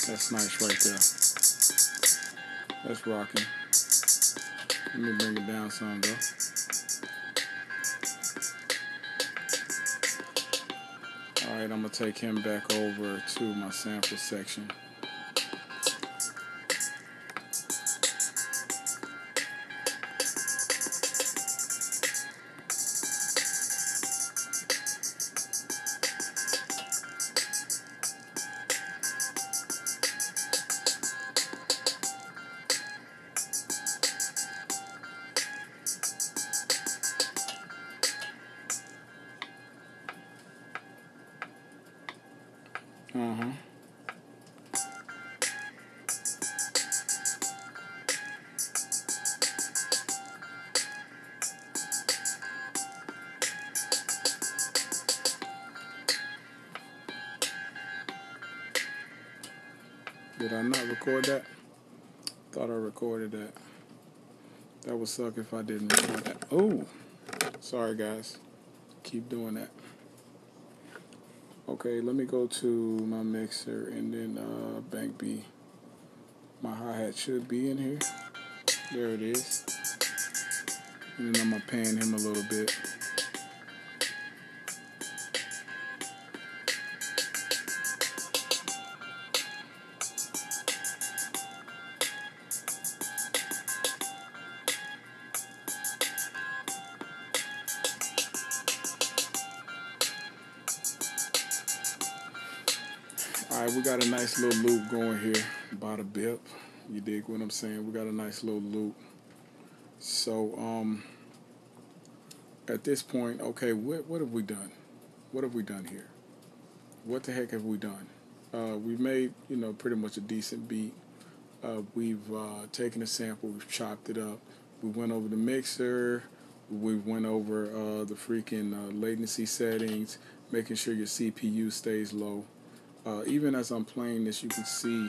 That's nice right there. That's rocking. Let me bring it down some though. Alright, I'm going to take him back over to my sample section. Did I not record that? Thought I recorded that. That would suck if I didn't record that. Oh, sorry guys. Keep doing that. Okay, let me go to my mixer and then bank B. My hi-hat should be in here. There it is. And then I'm going to pan him a little bit. Alright, we got a nice little loop going here by the bip. You dig what I'm saying? We got a nice little loop. So, at this point, okay, what have we done? What have we done here? What the heck have we done? We've made, pretty much a decent beat. We've taken a sample, we've chopped it up. We went over the mixer. We went over the freaking latency settings, making sure your CPU stays low. Even as I'm playing this, you can see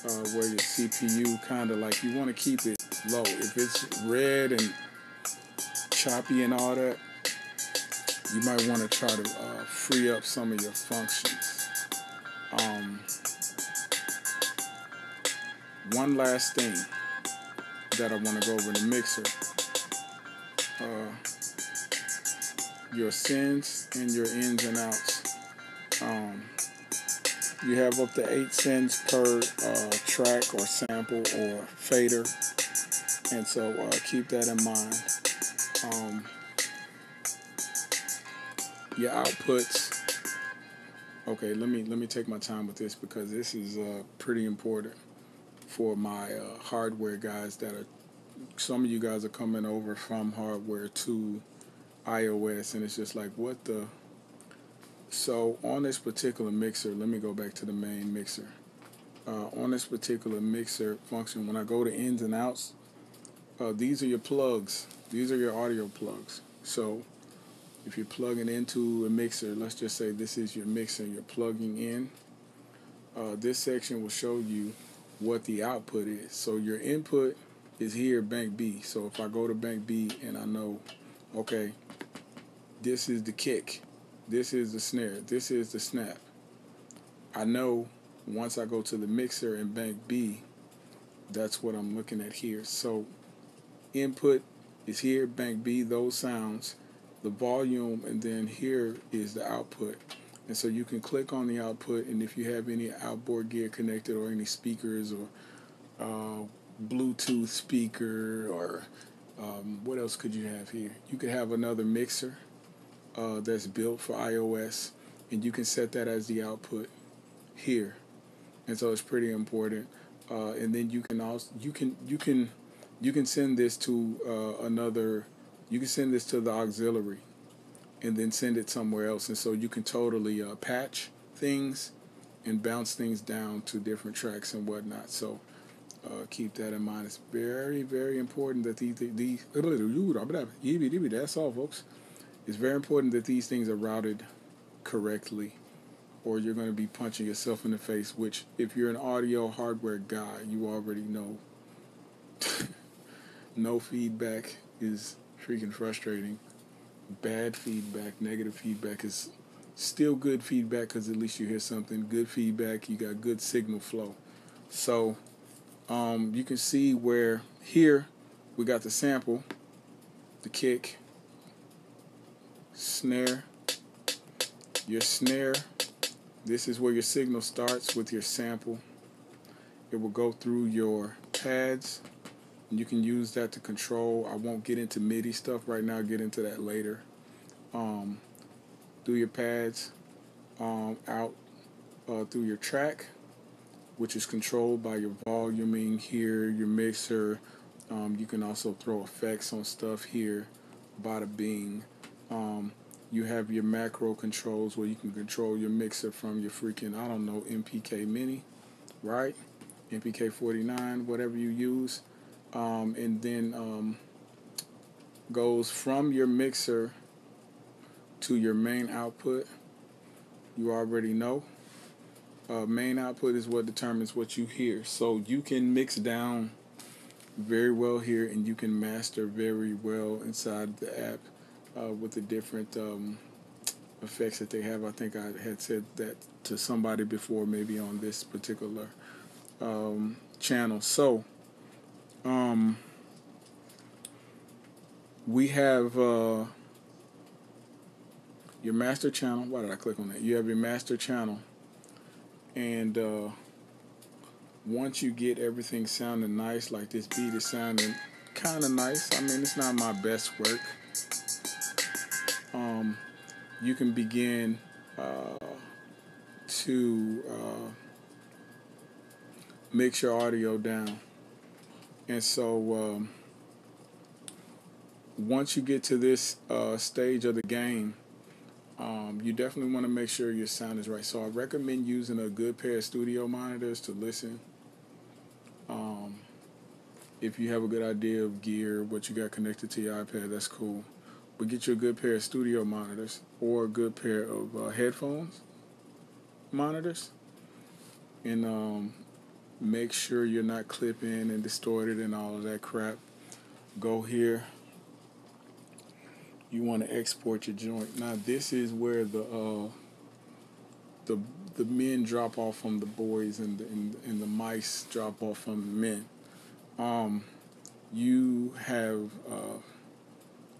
where your CPU kind of like, you want to keep it low. If it's red and choppy and all that, you might want to try to free up some of your functions. One last thing that I want to go over in the mixer. Your sends and your ins and outs. You have up to 8 sends per track or sample or fader, and so keep that in mind. Your outputs. Okay, let me take my time with this because this is pretty important for my hardware guys that are. Some of you guys are coming over from hardware to iOS, and it's just like, what the. So on this particular mixer, let me go back to the main mixer. On this particular mixer function, when I go to ins and outs, these are your plugs. These are your audio plugs. So if you're plugging into a mixer, let's just say this is your mixer, you're plugging in. This section will show you what the output is. So your input is here, bank B. So if I go to bank B and I know, okay, this is the kick. This is the snare. This is the snap. I know once I go to the mixer and bank B, that's what I'm looking at here. So input is here, bank B, those sounds, the volume, and then here is the output. And so you can click on the output, and if you have any outboard gear connected or any speakers or Bluetooth speaker or what else could you have here? You could have another mixer that's built for iOS, and you can set that as the output here, and so it's pretty important. And then you can also you can send this to another. You can send this to the auxiliary, and then send it somewhere else, and so you can totally patch things and bounce things down to different tracks and whatnot. So keep that in mind. It's very, very important that these that's all, folks. It's very important that these things are routed correctly, or you're going to be punching yourself in the face, which if you're an audio hardware guy, you already know. No feedback is freaking frustrating. Bad feedback, negative feedback is still good feedback because at least you hear something. Good feedback, you got good signal flow. So you can see where here we got the sample, the kick, snare, your snare. This is where your signal starts with your sample. It will go through your pads. You can use that to control. I won't get into MIDI stuff right now. I'll get into that later. Through your pads, out through your track, which is controlled by your voluming here, your mixer. You can also throw effects on stuff here. Bada bing. You have your macro controls where you can control your mixer from your freaking, I don't know, MPK Mini, right? MPK 49, whatever you use. And then goes from your mixer to your main output. You already know. Main output is what determines what you hear. So you can mix down very well here, and you can master very well inside the app with the different effects that they have. I think I had said that to somebody before, maybe on this particular channel. So we have your master channel. Why did I click on that? You have your master channel, and once you get everything sounding nice, like this beat is sounding kind of nice. I mean, it's not my best work. You can begin to mix your audio down. And so once you get to this stage of the game, you definitely want to make sure your sound is right. So I recommend using a good pair of studio monitors to listen. If you have a good idea of gear, what you got connected to your iPad, that's cool. But get you a good pair of studio monitors or a good pair of headphones monitors, and make sure you're not clipping and distorted and all of that crap. Go here. You want to export your joint. Now this is where the men drop off from the boys, and the mice drop off from the men. You have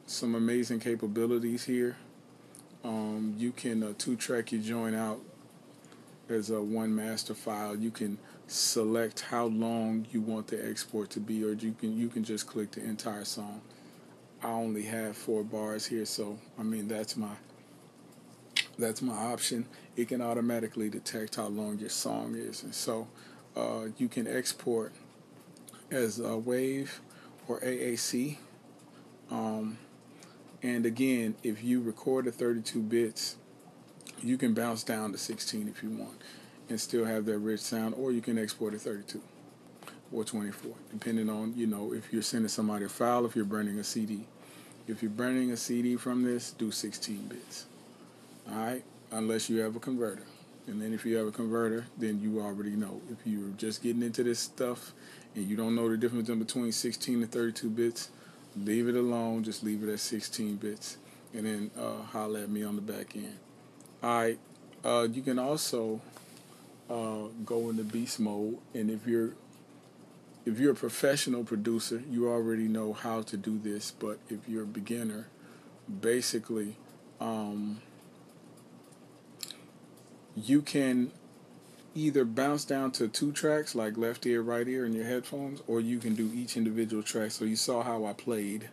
some amazing capabilities here. You can 2-track your joint out as a one master file. You can select how long you want the export to be, or you can just click the entire song. I only have 4 bars here, so I mean that's my option. It can automatically detect how long your song is, and so you can export as a WAV or AAC. And again, if you record at 32 bits, you can bounce down to 16 if you want and still have that rich sound, or you can export at 32 or 24, depending on, if you're sending somebody a file, if you're burning a CD. If you're burning a CD from this, do 16 bits. All right? Unless you have a converter. And then if you have a converter, then you already know. If you're just getting into this stuff and you don't know the difference in between 16 and 32 bits, leave it alone. Just leave it at 16 bits. And then holler at me on the back end. All right. You can also go into beast mode. And if you're a professional producer, you already know how to do this. But if you're a beginner, basically, you can either bounce down to 2 tracks, like left ear, right ear in your headphones, or you can do each individual track. So you saw how I played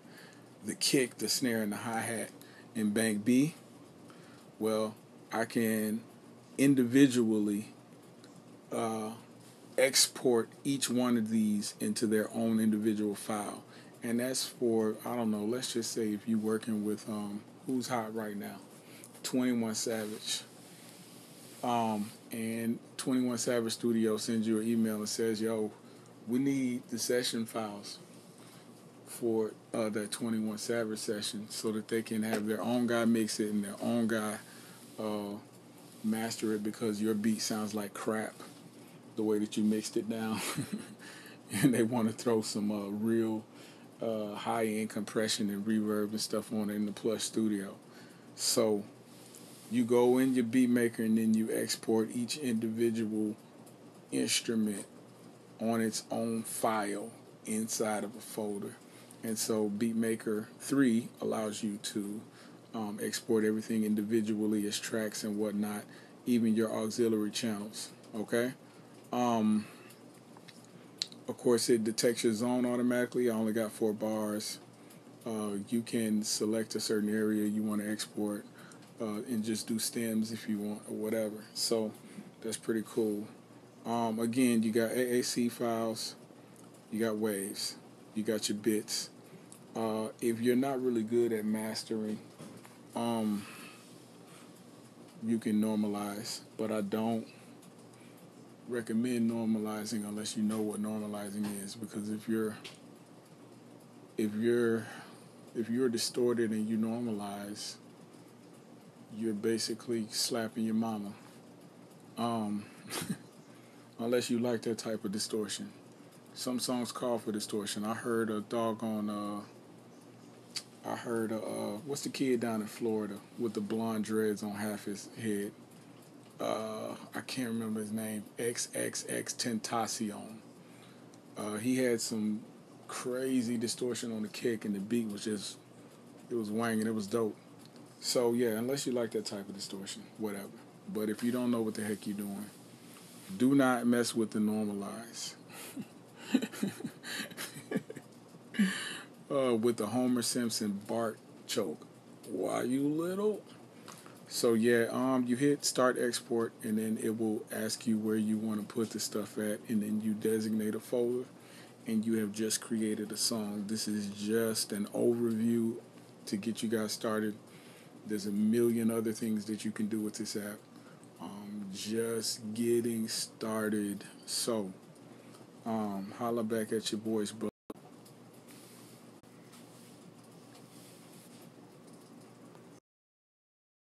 the kick, the snare, and the hi-hat in Bank B. Well, I can individually export each one of these into their own individual file. And that's for, I don't know, let's just say if you're working with, who's hot right now? 21 Savage. And 21 Savage Studio sends you an email and says, yo, we need the session files for that 21 Savage session so that they can have their own guy mix it and their own guy master it, because your beat sounds like crap the way that you mixed it down. And they want to throw some real high-end compression and reverb and stuff on it in the Plush Studio. So you go in your Beatmaker and then you export each individual instrument on its own file inside of a folder. And so Beatmaker 3 allows you to export everything individually as tracks and whatnot, even your auxiliary channels. Okay. Of course, it detects your zone automatically. I only got 4 bars. You can select a certain area you want to export and just do stems if you want or whatever. So that's pretty cool. Again, you got AAC files, you got waves, you got your bits. If you're not really good at mastering, you can normalize, but I don't recommend normalizing unless you know what normalizing is, because if you're distorted and you normalize, you're basically slapping your mama. Unless you like that type of distortion. Some songs call for distortion. I heard a doggone what's the kid down in Florida with the blonde dreads on half his head? I can't remember his name. XXX Tentacion. He had some crazy distortion on the kick, and the beat was just, it was wanging. It was dope. So yeah, unless you like that type of distortion, whatever. But if you don't know what the heck you're doing, do not mess with the normalize. With the Homer Simpson Bart choke. Why you little? So yeah, you hit start export, and then it will ask you where you want to put the stuff at, and then you designate a folder, and you have just created a song. This is just an overview to get you guys started. There's a million other things that you can do with this app. Just getting started. So holla back at your boys, bro.